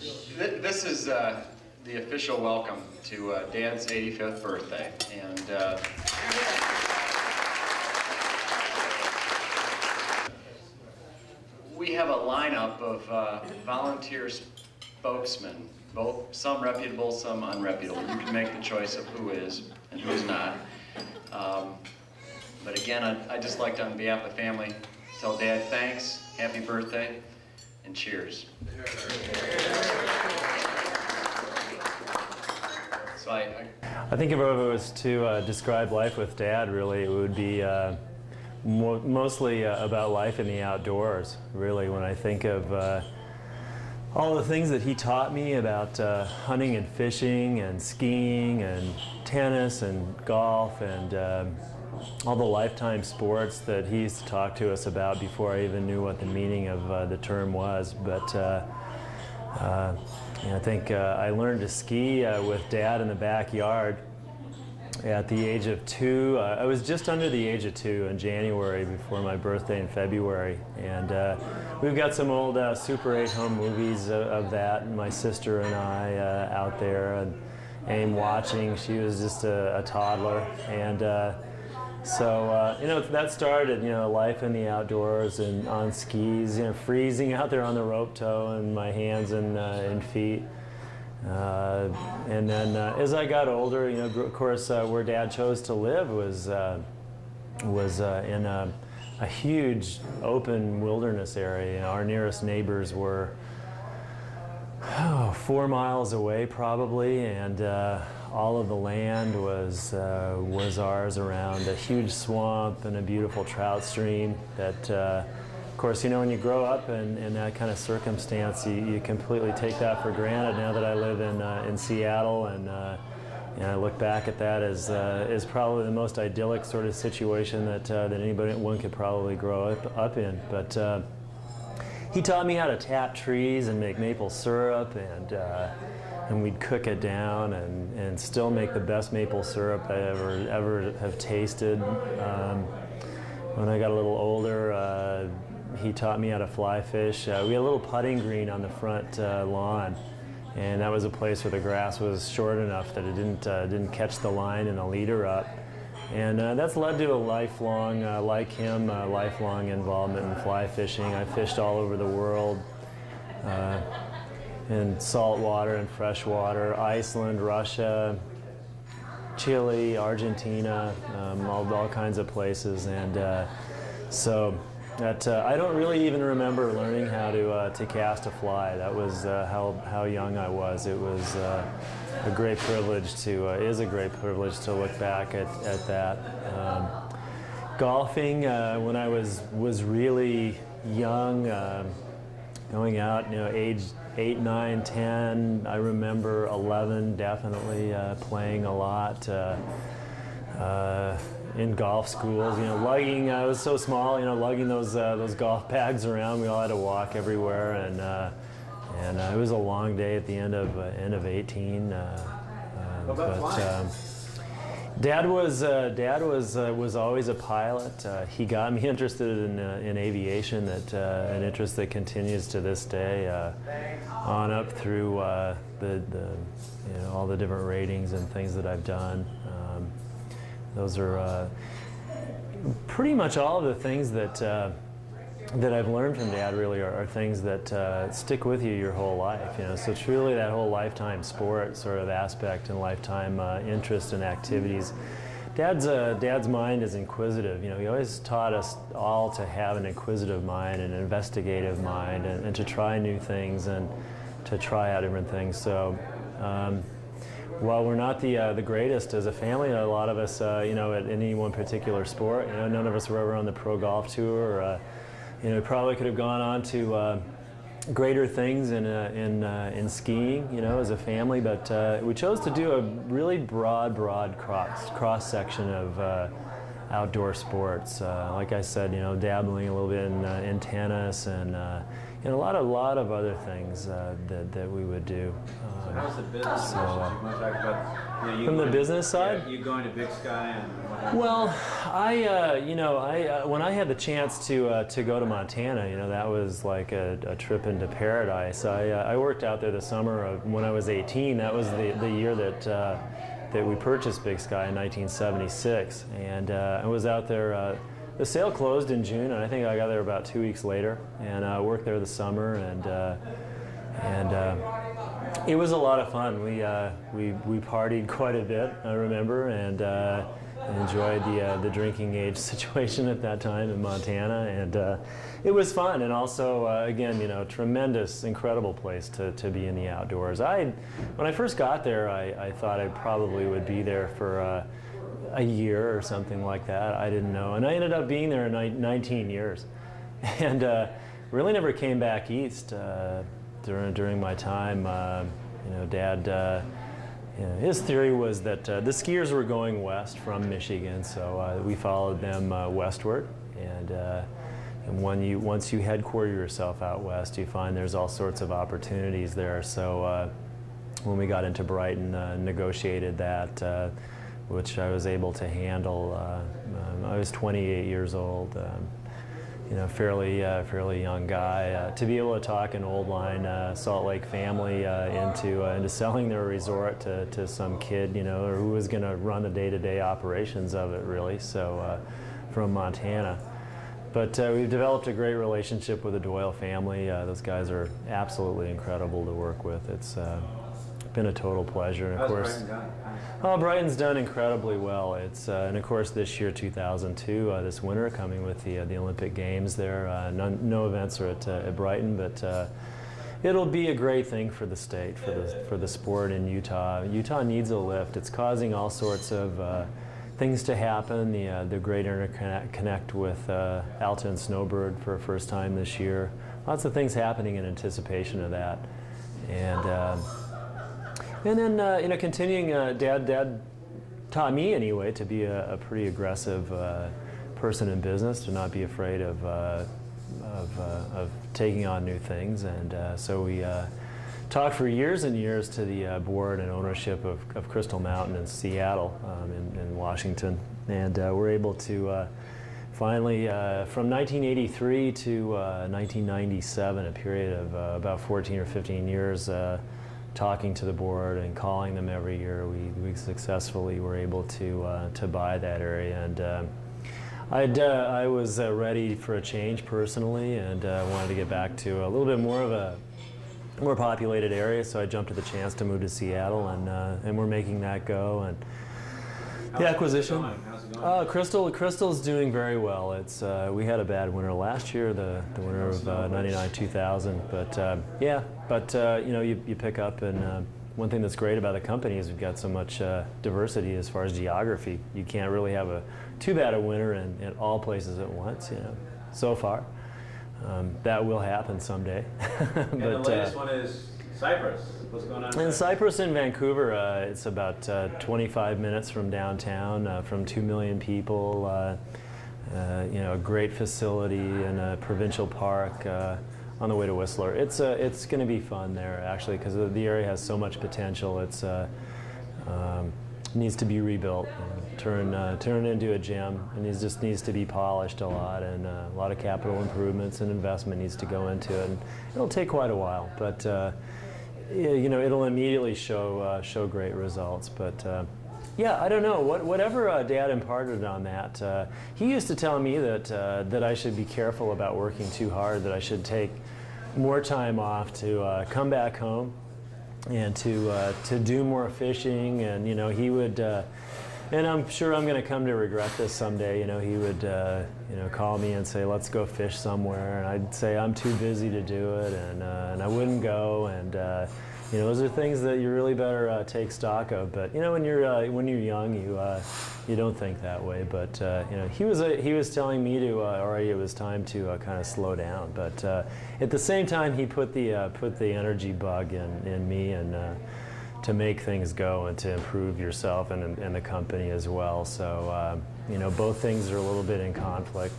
This is the official welcome to Dad's 85th birthday, and we have a lineup of volunteer spokesmen, some reputable, some unreputable. You can make the choice of who is and who's not. But again, I'd just like to, on behalf of the family, tell Dad thanks, happy birthday, and cheers. So I think if I was to describe life with Dad, really, it would be mostly about life in the outdoors. Really, when I think of all the things that he taught me about hunting and fishing and skiing and tennis and golf and all the lifetime sports that he used to talk to us about before I even knew what the meaning of the term was. But I think I learned to ski with Dad in the backyard at the age of 2. I was just under the age of 2 in January before my birthday in February. And we've got some old Super 8 home movies of that, and my sister and I out there and watching. She was just a toddler. And so, that started, life in the outdoors and on skis, freezing out there on the rope tow and my hands and feet. And then as I got older, of course, where Dad chose to live was in a huge open wilderness area. Our nearest neighbors were 4 miles away probably, and all of the land was ours around a huge swamp and a beautiful trout stream that, of course, when you grow up in that kind of circumstance, you completely take that for granted. Now that I live in Seattle, and I look back at that as probably the most idyllic sort of situation that one could probably grow up in. But he taught me how to tap trees and make maple syrup, and we'd cook it down and still make the best maple syrup I ever have tasted. When I got a little older, he taught me how to fly fish. We had a little putting green on the front lawn, and that was a place where the grass was short enough that it didn't catch the line and the leader up. And that's led to a lifelong, lifelong involvement in fly fishing. I fished all over the world, in salt water and fresh water, Iceland, Russia, Chile, Argentina, all kinds of places. And so that I don't really even remember learning how to cast a fly. That was how young I was. It was a great privilege is a great privilege to look back at that. Golfing when I was really young, going out, age 8, 9, 10. I remember 11 definitely playing a lot. In golf schools, lugging. I was so small, lugging those golf bags around. We all had to walk everywhere, and it was a long day at the end of 18. Dad was always a pilot. He got me interested in aviation, an interest that continues to this day, on up through all the different ratings and things that I've done. Those are pretty much all of the things that I've learned from Dad. Really are things that stick with you your whole life. So truly that whole lifetime sport sort of aspect and lifetime interest and activities. Dad's mind is inquisitive. He always taught us all to have an inquisitive mind, an investigative mind, and to try new things and to try out different things. So. While we're not the greatest as a family, a lot of us, at any one particular sport, none of us were ever on the pro golf tour. Or, we probably could have gone on to greater things in skiing, as a family. But we chose to do a really broad cross section of outdoor sports. Like I said, dabbling a little bit in tennis and a lot of other things that we would do. How's the business? You want to talk about From the business side? Yeah, you going to Big Sky and whatever. Well, when I had the chance to go to Montana, that was like a trip into paradise. I worked out there the summer of when I was 18. That was the year that we purchased Big Sky in 1976, and I was out there. The sale closed in June, and I think I got there about 2 weeks later, and I worked there the summer, and it was a lot of fun. We partied quite a bit, I remember, and enjoyed the drinking age situation at that time in Montana, and it was fun. And also, again, tremendous, incredible place to be in the outdoors. When I first got there, I thought I probably would be there for a year or something like that. I didn't know, and I ended up being there 19 years, and really never came back east during my time. Dad, his theory was that the skiers were going west from Michigan, so we followed them westward, and once you headquarter yourself out west, you find there's all sorts of opportunities there. So when we got into Brighton, negotiated that, which I was able to handle. I was 28 years old, fairly young guy. To be able to talk an old line Salt Lake family into selling their resort to some kid, who was going to run the day-to-day operations of it, really. So from Montana. But we've developed a great relationship with the Doyle family. Those guys are absolutely incredible to work with. It's been a total pleasure. And of course, Brighton's done incredibly well. And of course this year, 2002, this winter, coming with the Olympic Games there. No events are at Brighton, but it'll be a great thing for the state, for the sport in Utah. Utah needs a lift. It's causing all sorts of things to happen. The great interconnect with Alta and Snowbird for the first time this year. Lots of things happening in anticipation of that. And then, continuing, Dad taught me anyway to be a pretty aggressive person in business, to not be afraid of taking on new things. And so we talked for years and years to the board and ownership of Crystal Mountain in Seattle, in Washington. And we're able to finally, from 1983 to 1997, a period of about 14 or 15 years, talking to the board and calling them every year, we successfully were able to buy that area. And I was ready for a change personally, and wanted to get back to a little bit more of a more populated area. So I jumped at the chance to move to Seattle, and we're making that go. And the acquisition. How's it going? Crystal's doing very well. It's we had a bad winter last year, the winter of '99-2000. But you pick up, and one thing that's great about the company is we've got so much diversity as far as geography. You can't really have too bad a winter in all places at once. So far, that will happen someday. And the latest one is Cyprus. What's going on? In Cyprus and Vancouver, it's about 25 minutes from downtown, from 2 million people. A great facility and a provincial park on the way to Whistler. It's going to be fun there, actually, because the area has so much potential. It's needs to be rebuilt, and turned into a gem, and it just needs to be polished a lot, and a lot of capital improvements and investment needs to go into it. And it'll take quite a while, but it'll immediately show great results. But I don't know, whatever Dad imparted on that. He used to tell me that I should be careful about working too hard, that I should take more time off to come back home and to do more fishing. And he would, and I'm sure I'm going to come to regret this someday. He would call me and say, let's go fish somewhere, and I'd say I'm too busy to do it, and I wouldn't go. And those are things that you really better take stock of. But when you're young, you don't think that way. But he was telling me to already it was time to kind of slow down. But at the same time, he put the energy bug in me, and to make things go and to improve yourself and the company as well. So both things are a little bit in conflict.